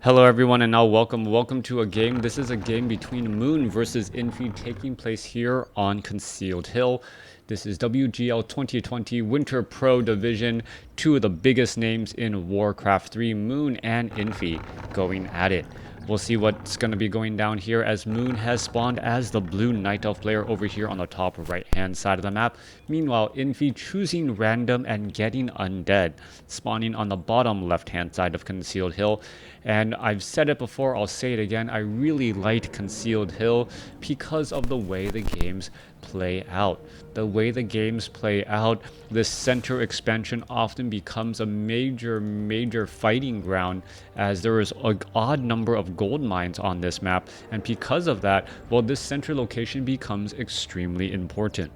Hello everyone and now welcome to a game. This is a game between Moon versus Infi taking place here on Concealed Hill. This is WGL 2020 Winter Pro Division, two of the biggest names in WarCraft 3, Moon and Infi going at it. We'll see what's going to be going down here as Moon has spawned as the blue Night Elf player over here on the top right hand side of the map. Meanwhile, Infi choosing random and getting undead, spawning on the bottom left hand side of Concealed Hill. And I've said it before, I'll say it again, I really liked Concealed Hill because of the way the games play out. The way the games play out, this center expansion often becomes a major fighting ground as there is an odd number of gold mines on this map, and because of that, well, this center location becomes extremely important.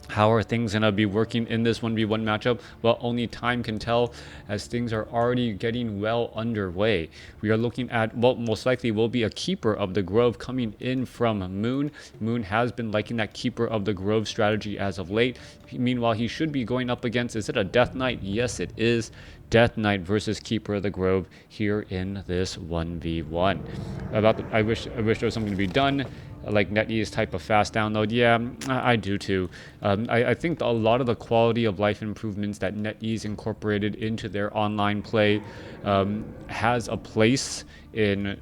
How are things going to be working in this 1v1 matchup? Well, only time can tell as things are already getting well underway. We are looking at what most likely will be a Keeper of the Grove coming in from Moon. Moon has been liking that Keeper of the Grove strategy as of late. Meanwhile, he should be going up against, is it a Death Knight? Yes, it is. Death Knight versus Keeper of the Grove here in this 1v1. I wish there was something to be done, like NetEase type of fast download. Yeah, I do too. I think a lot of the quality of life improvements that NetEase incorporated into their online play has a place in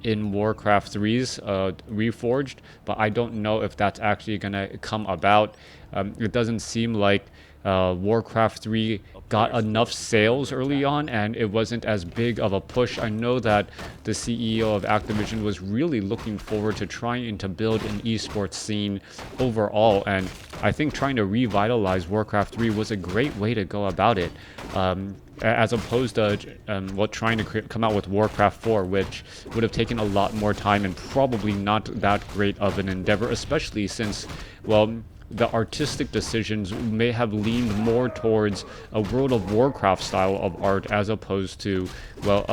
WarCraft 3's Reforged, but I don't know if that's actually going to come about. It doesn't seem like WarCraft 3 got enough sales early on and it wasn't as big of a push. I know that the CEO of Activision was really looking forward to trying to build an esports scene overall, and I think trying to revitalize WarCraft 3 was a great way to go about it. As opposed to trying to come out with WarCraft 4, which would have taken a lot more time and probably not that great of an endeavor, especially since, well, the artistic decisions may have leaned more towards a World of Warcraft style of art as opposed to, well,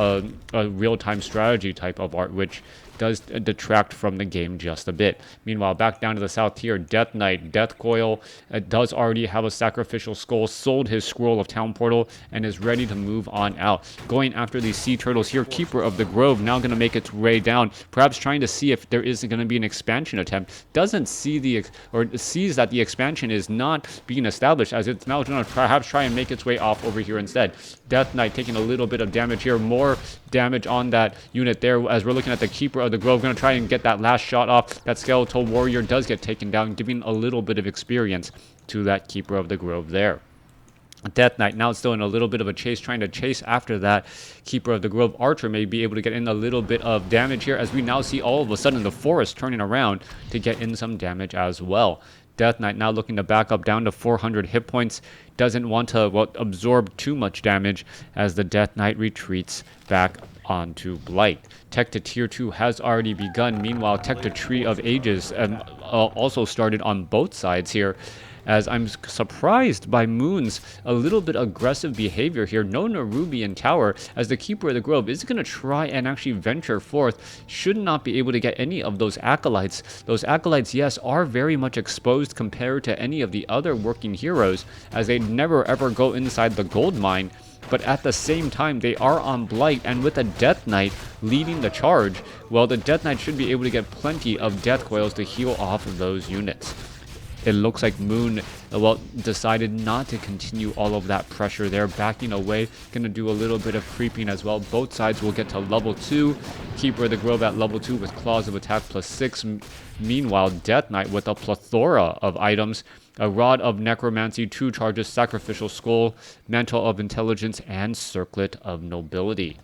a real-time strategy type of art, which does detract from the game just a bit. Meanwhile, back down to the south here, Death Knight, Death Coil does already have a sacrificial skull, sold his scroll of Town Portal, and is ready to move on out. Going after these sea turtles here, Keeper of the Grove now going to make its way down, perhaps trying to see if there is going to be an expansion attempt. Doesn't see sees that the expansion is not being established, as it's now going to perhaps try and make its way off over here instead. Death Knight taking a little bit of damage here, more damage on that unit there as we're looking at the Keeper of the Grove. Going to try and get that last shot off. That Skeletal Warrior does get taken down, giving a little bit of experience to that Keeper of the Grove there. Death Knight now still in a little bit of a chase, trying to chase after that Keeper of the Grove. Archer may be able to get in a little bit of damage here as we now see all of a sudden the forest turning around to get in some damage as well. Death Knight now looking to back up down to 400 hit points. Doesn't want to absorb too much damage as the Death Knight retreats back onto Blight. Tech to Tier 2 has already begun. Meanwhile, Tech to Tree of Ages also started on both sides here, as I'm surprised by Moon's a little bit aggressive behavior here. No Nerubian Tower, as the Keeper of the Grove is going to try and actually venture forth. Should not be able to get any of those Acolytes. Those Acolytes, yes, are very much exposed compared to any of the other working heroes, as they never ever go inside the gold mine. But at the same time, they are on Blight, and with a Death Knight leading the charge, well, the Death Knight should be able to get plenty of Death Coils to heal off of those units. It looks like Moon, well, decided not to continue all of that pressure there, backing away, going to do a little bit of creeping as well. Both sides will get to level 2. Keeper of the Grove at level 2 with Claws of Attack +6. Meanwhile, Death Knight with a plethora of items. A Rod of Necromancy, 2 charges, Sacrificial Skull, Mantle of Intelligence, and Circlet of Nobility.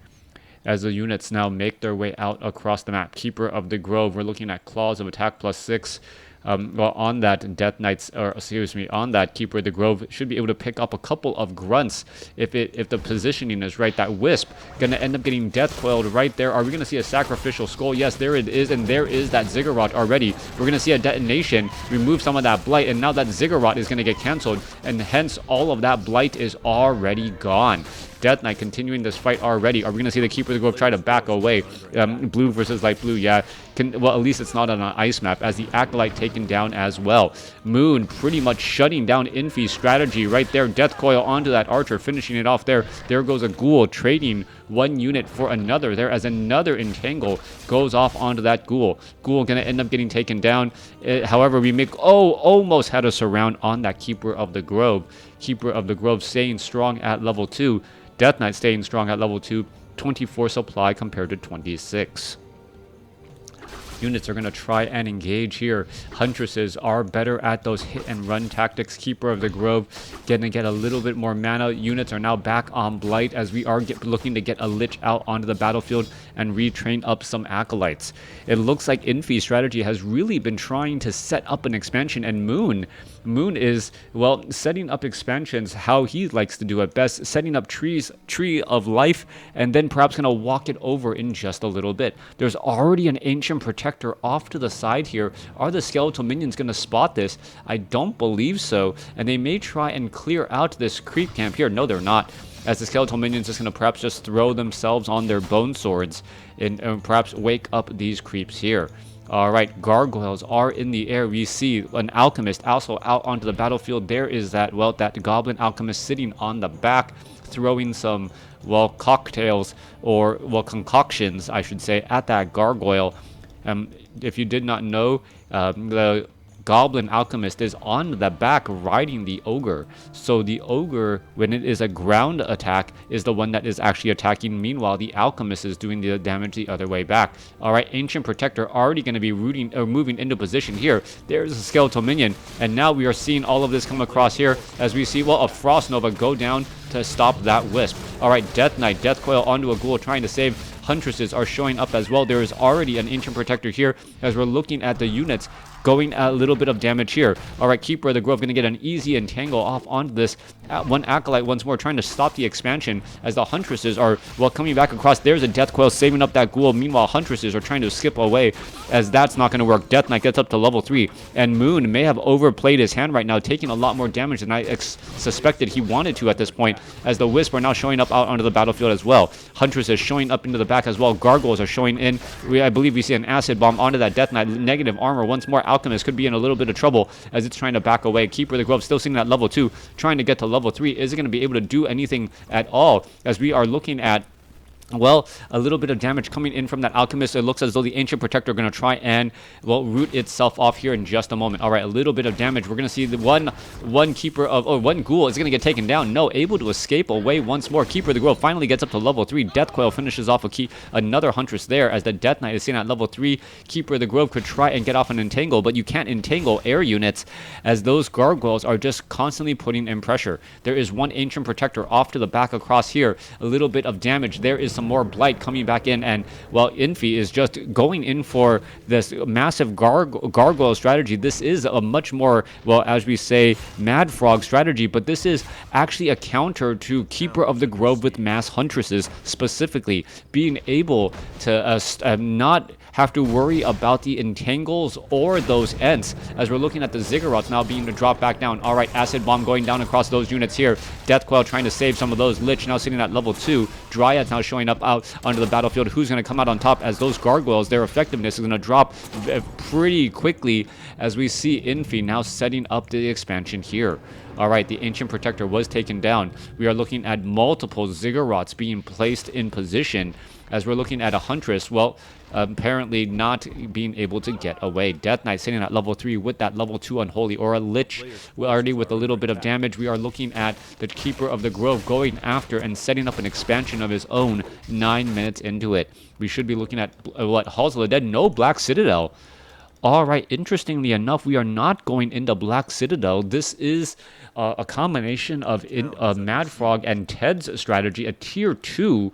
As the units now make their way out across the map, Keeper of the Grove, we're looking at Claws of Attack +6. Well, on that Death Knights, or excuse me, on that Keeper of the Grove, should be able to pick up a couple of grunts if the positioning is right. That Wisp gonna end up getting death coiled right there. Are we gonna see a Sacrificial Skull? Yes, there it is, and there is that Ziggurat already. We're gonna see a detonation, remove some of that Blight, and now that Ziggurat is gonna get canceled, and hence all of that Blight is already gone. Death Knight continuing this fight already. Are we going to see the Keeper of the Grove try to back away? Blue versus light blue, yeah. Well, at least it's not on an ice map, as the Acolyte taken down as well. Moon pretty much shutting down Infi's strategy right there. Death Coil onto that Archer, finishing it off there. There goes a Ghoul, trading one unit for another there, as another Entangle goes off onto that Ghoul. Ghoul going to end up getting taken down. However, we make, almost had a surround on that Keeper of the Grove. Keeper of the Grove staying strong at level 2. Death Knight staying strong at level 2. 24 supply compared to 26. Units are going to try and engage here. Huntresses are better at those hit and run tactics. Keeper of the Grove going to get a little bit more mana. Units are now back on Blight, as we are looking to get a Lich out onto the battlefield and retrain up some Acolytes. It looks like Infi's strategy has really been trying to set up an expansion, and Moon is, well, setting up expansions how he likes to do it best, setting up tree of life, and then perhaps going to walk it over in just a little bit. There's already an Ancient Protector off to the side here. Are the skeletal minions going to spot this? I don't believe so, and they may try and clear out this creep camp here. No, they're not, as the skeletal minions is going to perhaps just throw themselves on their bone swords and perhaps wake up these creeps here. Alright, gargoyles are in the air. We see an alchemist also out onto the battlefield. There is that, well, that goblin alchemist sitting on the back, throwing some, well, cocktails, or, well, concoctions, I should say, at that gargoyle. If you did not know, the goblin alchemist is on the back riding the ogre. So the ogre, when it is a ground attack, is the one that is actually attacking. Meanwhile, the alchemist is doing the damage the other way back. Alright, Ancient Protector already going to be moving into position here. There's a skeletal minion, and now we are seeing all of this come across here as we see, well, a Frost Nova go down to stop that Wisp. Alright, Death Knight, Death Coil onto a Ghoul trying to save. Huntresses are showing up as well. There is already an Ancient Protector here, as we're looking at the units going a little bit of damage here. Alright, Keeper of the Grove going to get an easy Entangle off onto this. One Acolyte once more trying to stop the expansion, as the Huntresses are, well, coming back across. There's a Death Coil saving up that Ghoul. Meanwhile, Huntresses are trying to skip away, as that's not going to work. Death Knight gets up to level 3, and Moon may have overplayed his hand right now, taking a lot more damage than I suspected he wanted to at this point, as the Wisp are now showing up out onto the battlefield as well. Huntress is showing up into the back as well. Gargoyles are showing in. I believe we see an Acid Bomb onto that Death Knight. Negative armor once more. Alchemist could be in a little bit of trouble as it's trying to back away. Keeper of the Grove still sitting at level 2, trying to get to level 3. Is it going to be able to do anything at all, as we are looking at, well, a little bit of damage coming in from that alchemist. It looks as though the Ancient Protector are going to try and, well, root itself off here in just a moment. All right, a little bit of damage. We're going to see the one Keeper of, one Ghoul is going to get taken down. No, able to escape away once more. Keeper of the Grove finally gets up to level 3. Death Coil finishes off another Huntress there, as the Death Knight is seen at level 3. Keeper of the Grove could try and get off an Entangle, but you can't entangle air units, as those gargoyles are just constantly putting in pressure. There is one Ancient Protector off to the back across here. A little bit of damage. There is some more Blight coming back in, and, well, Infi is just going in for this massive gargoyle strategy. This is a much more, well, as we say, Mad Frog strategy, but this is actually a counter to Keeper of the Grove with mass Huntresses, specifically being able to not have to worry about the Entangles or those Ents, as we're looking at the Ziggurats now being to drop back down. Alright, Acid Bomb going down across those units here. Death Coil trying to save some of those. Lich now sitting at level 2. Dryads now showing up out onto the battlefield. Who's going to come out on top, as those gargoyles, their effectiveness is going to drop pretty quickly, as we see Infi now setting up the expansion here. Alright, the Ancient Protector was taken down. We are looking at multiple Ziggurats being placed in position, as we're looking at a Huntress, well, apparently not being able to get away. Death Knight sitting at level 3 with that level 2 Unholy Aura. Lich already with a little bit of damage. We are looking at the Keeper of the Grove going after and setting up an expansion of his own 9 minutes into it. We should be looking at, what, Halls of the Dead? No Black Citadel. Alright, interestingly enough, we are not going into Black Citadel. This is a combination of Mad Frog and Ted's strategy, a tier 2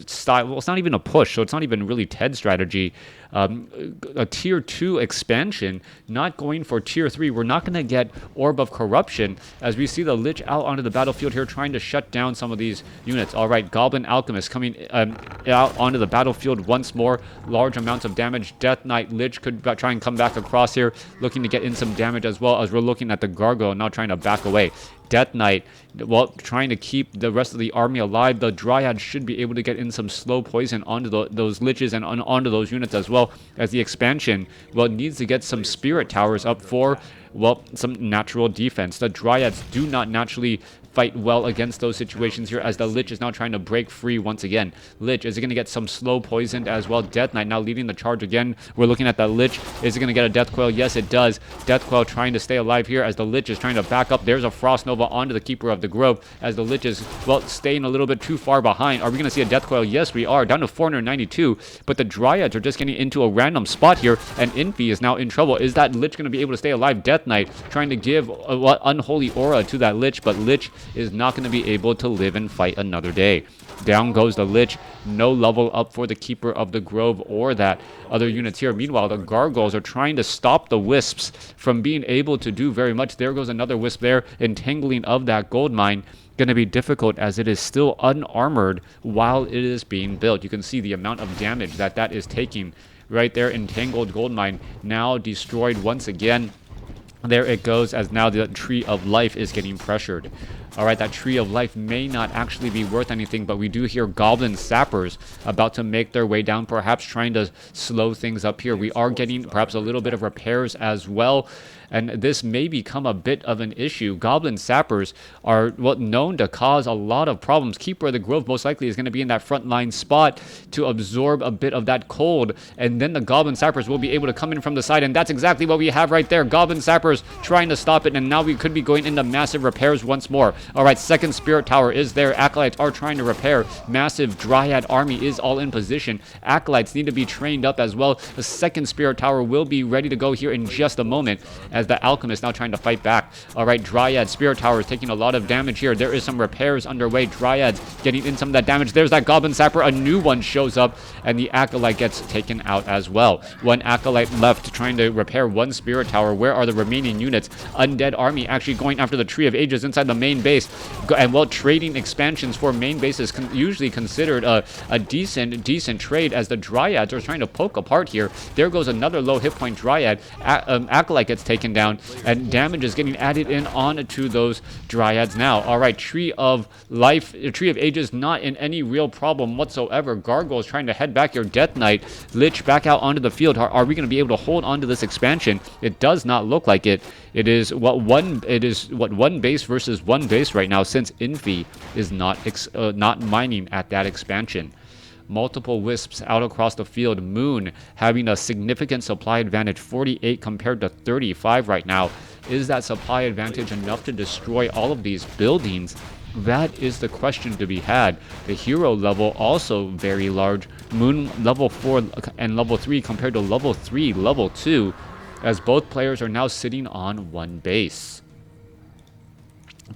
style. Well, it's not even a push, so it's not even really Ted's strategy. A tier 2 expansion, not going for tier 3. We're not going to get Orb of Corruption, as we see the Lich out onto the battlefield here trying to shut down some of these units. Alright, Goblin Alchemist coming out onto the battlefield once more. Large amounts of damage. Death Knight, Lich could try and come back across here, looking to get in some damage, as well as we're looking at the Gargoyle now trying to back away. Death Knight, well, trying to keep the rest of the army alive. The Dryad should be able to get in some slow poison onto those Liches and onto those units, as well as the expansion, well, needs to get some Spirit Towers up for, well, some natural defense. The Dryads do not naturally fight well against those situations here, as the Lich is now trying to break free once again. Lich, is it going to get some slow poisoned as well? Death Knight now leading the charge again. We're looking at that Lich. Is it going to get a Death Coil? Yes, it does. Death Coil trying to stay alive here as the Lich is trying to back up. There's a Frost Nova onto the Keeper of the Grove as the Lich is, well, staying a little bit too far behind. Are we going to see a Death Coil? Yes, we are. Down to 492, but the Dryads are just getting into a random spot here, and Infi is now in trouble. Is that Lich going to be able to stay alive? Death Knight trying to give unholy aura to that Lich, but Lich is not going to be able to live and fight another day. Down goes the Lich. No level up for the Keeper of the Grove or that other units here. Meanwhile, the Gargoyles are trying to stop the Wisps from being able to do very much. There goes another Wisp there. Entangling of that gold mine. Going to be difficult as it is still unarmored while it is being built. You can see the amount of damage that is taking right there. Entangled gold mine now destroyed once again. There it goes, as now the Tree of Life is getting pressured. Alright, that Tree of Life may not actually be worth anything, but we do hear Goblin Sappers about to make their way down, perhaps trying to slow things up here. We are getting perhaps a little bit of repairs as well, and this may become a bit of an issue. Goblin Sappers are, well, known to cause a lot of problems. Keeper of the Grove most likely is going to be in that front line spot to absorb a bit of that cold, and then the Goblin Sappers will be able to come in from the side, and that's exactly what we have right there. Goblin Sappers trying to stop it, and now we could be going into massive repairs once more. Alright, second Spirit Tower is there. Acolytes are trying to repair. Massive Dryad army is all in position. Acolytes need to be trained up as well. The second Spirit Tower will be ready to go here in just a moment, as the Alchemist now trying to fight back. Alright, Dryad Spirit Tower is taking a lot of damage here. There is some repairs underway. Dryads getting in some of that damage. There's that Goblin Sapper. A new one shows up, and the Acolyte gets taken out as well. One Acolyte left trying to repair one Spirit Tower. Where are the remaining units? Undead army actually going after the Tree of Ages inside the main base. And while trading expansions for main bases usually considered a decent trade, as the Dryads are trying to poke apart here. There goes another low hit point Dryad. Acolyte gets taken down, and damage is getting added in onto those Dryads now. Alright, Tree of Life, Tree of Ages not in any real problem whatsoever. Gargoyles trying to head back here. Death Knight, Lich back out onto the field. Are we going to be able to hold on to this expansion? It does not look like it. It is one base versus one base right now, since Infi is not mining at that expansion. Multiple Wisps out across the field. Moon having a significant supply advantage, 48 compared to 35 right now. Is that supply advantage enough to destroy all of these buildings? That is the question to be had. The hero level also very large. Moon level 4 and level 3 compared to level 3, level 2, as both players are now sitting on one base.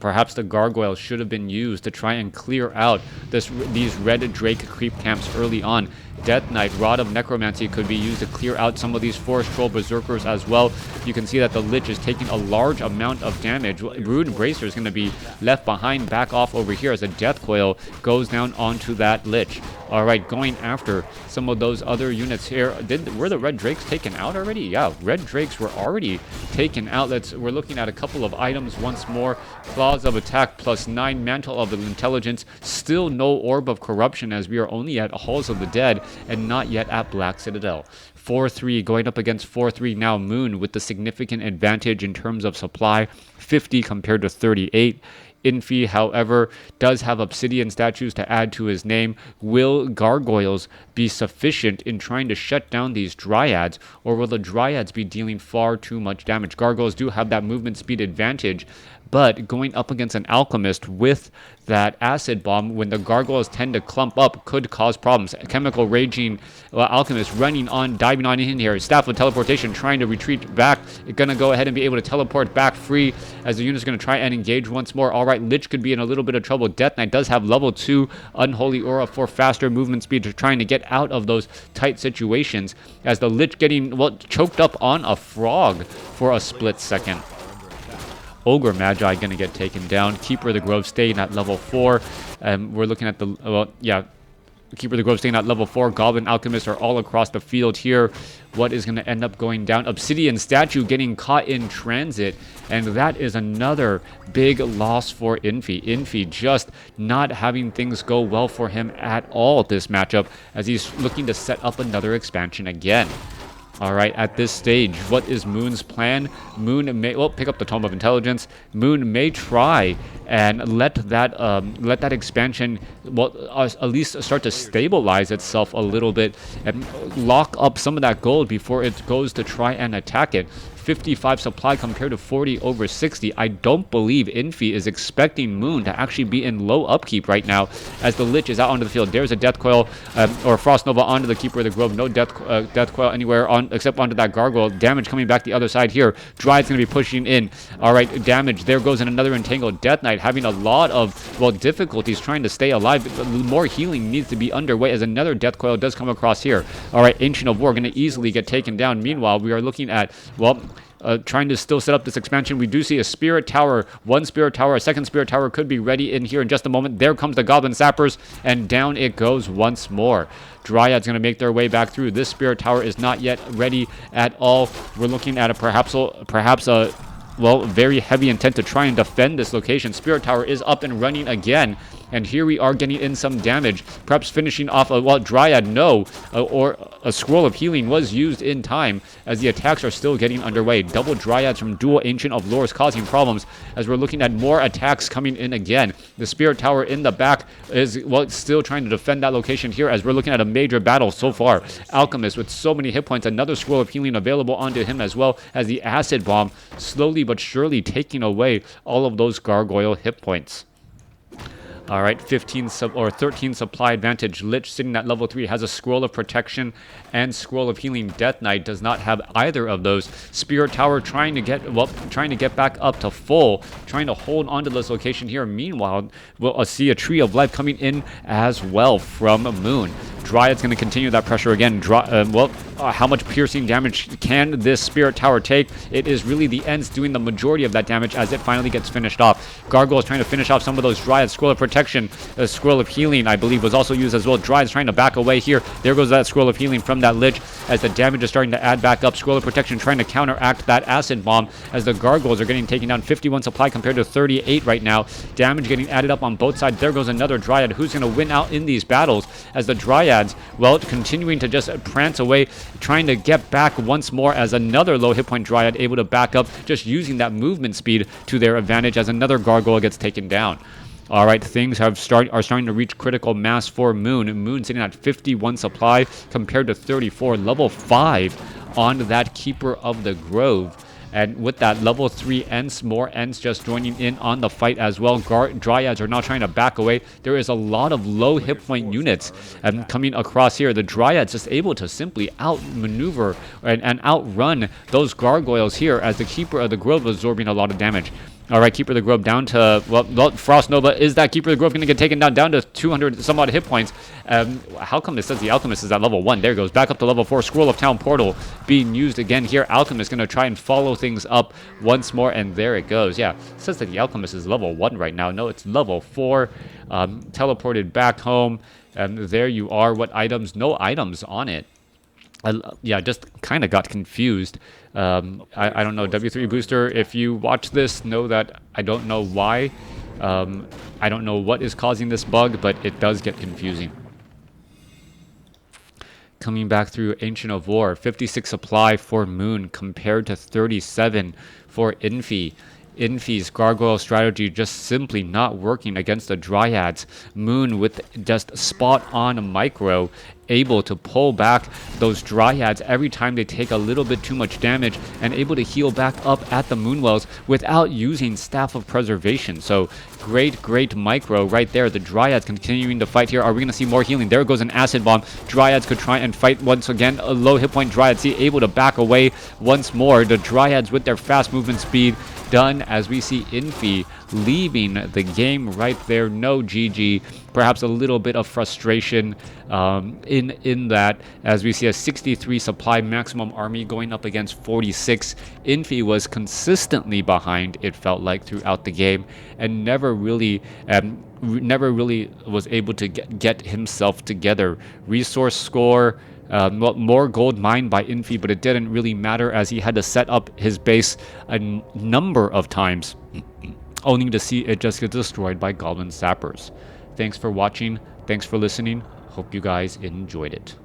Perhaps the Gargoyle should have been used to try and clear out these Red Drake creep camps early on. Death Knight, Rod of Necromancy could be used to clear out some of these Forest Troll Berserkers as well. You can see that the Lich is taking a large amount of damage. Rude Bracer is going to be left behind, back off over here, as a Death Coil goes down onto that Lich. Alright, going after some of those other units here. Were the Red Drakes taken out already? Yeah, Red Drakes were already taken out. We're looking at a couple of items once more. Claws of Attack +9, Mantle of the Intelligence. Still no Orb of Corruption, as we are only at Halls of the Dead and not yet at Black Citadel. 4-3 going up against 4-3 now. Moon with the significant advantage in terms of supply, 50 compared to 38. Infi, however, does have obsidian statues to add to his name. Will Gargoyles be sufficient in trying to shut down these Dryads, or will the Dryads be dealing far too much damage? Gargoyles do have that movement speed advantage, but going up against an Alchemist with that Acid Bomb, when the Gargoyles tend to clump up, could cause problems. Chemical Raging Alchemist running on, diving on in here. Staff of Teleportation trying to retreat back. It's going to go ahead and be able to teleport back free, as the unit's going to try and engage once more. Alright, Lich could be in a little bit of trouble. Death Knight does have level 2 Unholy Aura for faster movement speed, to trying to get out of those tight situations, as the Lich getting, well, choked up on a frog for a split second. Ogre Magi going to get taken down. Keeper of the Grove staying at level 4. We're looking at the, well, yeah, Keeper of the Grove staying at level 4. Goblin Alchemists are all across the field here. What is going to end up going down? Obsidian Statue getting caught in transit, and that is another big loss for Infi. Infi just not having things go well for him at all this matchup, as he's looking to set up another expansion again. All right, at this stage, what is Moon's plan? Moon may, well, pick up the Tome of Intelligence. Moon may try and let that expansion, well, at least start to stabilize itself a little bit and lock up some of that gold before it goes to try and attack it. 55 supply compared to 40 over 60. I don't believe Infi is expecting Moon to actually be in low upkeep right now, as the Lich is out onto the field. There's a Death Coil or Frost Nova onto the Keeper of the Grove. No Death Coil anywhere on except onto that Gargoyle. Damage coming back the other side here. Dryad's going to be pushing in. All right, damage. There goes in another Entangled. Death Knight having a lot of, well, difficulties trying to stay alive. More healing needs to be underway, as another Death Coil does come across here. All right, Ancient of War going to easily get taken down. Meanwhile, we are looking at, well, trying to still set up this expansion. We do see a Spirit Tower, one Spirit Tower, a second Spirit Tower could be ready in here in just a moment. There comes the Goblin Sappers, and down it goes once more. Dryad's going to make their way back through. This Spirit Tower is not yet ready at all. We're looking at a perhaps a well, very heavy intent to try and defend this location. Spirit Tower is up and running again, and here we are getting in some damage, perhaps finishing off a, well, Dryad, no, or a Scroll of Healing was used in time, as the attacks are still getting underway. Double Dryads from dual Ancient of Lore is causing problems, as we're looking at more attacks coming in again. The Spirit Tower in the back is, well, still trying to defend that location here, as we're looking at a major battle so far. Alchemist with so many hit points, another Scroll of Healing available onto him, as well as the Acid Bomb slowly but surely taking away all of those Gargoyle hit points. All right, 13 supply advantage. Lich sitting at level 3 has a Scroll of Protection and Scroll of Healing. Death Knight does not have either of those. Spirit Tower trying to get back up to full, trying to hold onto this location here. Meanwhile, we'll see a Tree of Life coming in as well from Moon. Dryad's going to continue that pressure again. How much piercing damage can this Spirit Tower take? It is really the Ents doing the majority of that damage as it finally gets finished off. Gargoyle is trying to finish off some of those Dryads. Scroll of Protection, a Scroll of Healing, I believe, was also used as well. Dryad's trying to back away here. There goes that Scroll of Healing from that Lich, as the damage is starting to add back up. Scroll of Protection trying to counteract that Acid Bomb, as the Gargoyles are getting taken down. 51 supply compared to 38 right now. Damage getting added up on both sides. There goes another Dryad. Who's going to win out in these battles, as the Dryads, well, continuing to just prance away, trying to get back once more, as another low hit point Dryad able to back up, just using that movement speed to their advantage, as another Gargoyle gets taken down. All right, things are starting to reach critical mass for Moon. Moon sitting at 51 supply compared to 34, level 5 on that Keeper of the Grove. And with that, level 3 Ents, more Ents just joining in on the fight as well. Dryads are now trying to back away. There is a lot of low hit point units coming across here. The Dryads just able to simply outmaneuver and outrun those Gargoyles here, as the Keeper of the Grove is absorbing a lot of damage. All right, Keeper of the Grove down to, well, Frost Nova. Is that Keeper of the Grove going to get taken down to 200 some odd hit points? How come it says the Alchemist is at level 1? There goes, back up to level 4. Scroll of Town Portal being used again here. Alchemist going to try and follow things up once more, and there it goes. Yeah, it says that the Alchemist is level 1 right now. No, it's level 4. Teleported back home, and there you are. What items? No items on it. Yeah, just kind of got confused. I don't know, W3 Booster, if you watch this, know that I don't know why. I don't know what is causing this bug, but it does get confusing. Coming back through Ancient of War, 56 supply for Moon compared to 37 for Infi. Infi's Gargoyle strategy just simply not working against the Dryads. Moon with just spot-on micro, able to pull back those Dryads every time they take a little bit too much damage, and able to heal back up at the Moonwells without using Staff of Preservation. So great micro right there. The Dryads continuing to fight here. Are we going to see more healing? There goes an Acid Bomb. Dryads could try and fight once again. A low hit point Dryad, see, able to back away once more. The Dryads with their fast movement speed done, as we see Infi leaving the game right there. No GG. Perhaps a little bit of frustration in that, as we see a 63 supply maximum army going up against 46. Infi was consistently behind, it felt like, throughout the game, and never really never really was able to get himself together. Resource score, more gold mined by Infi, but it didn't really matter as he had to set up his base a number of times, only to see it just get destroyed by goblin sappers. Thanks for watching. Thanks for listening. Hope you guys enjoyed it.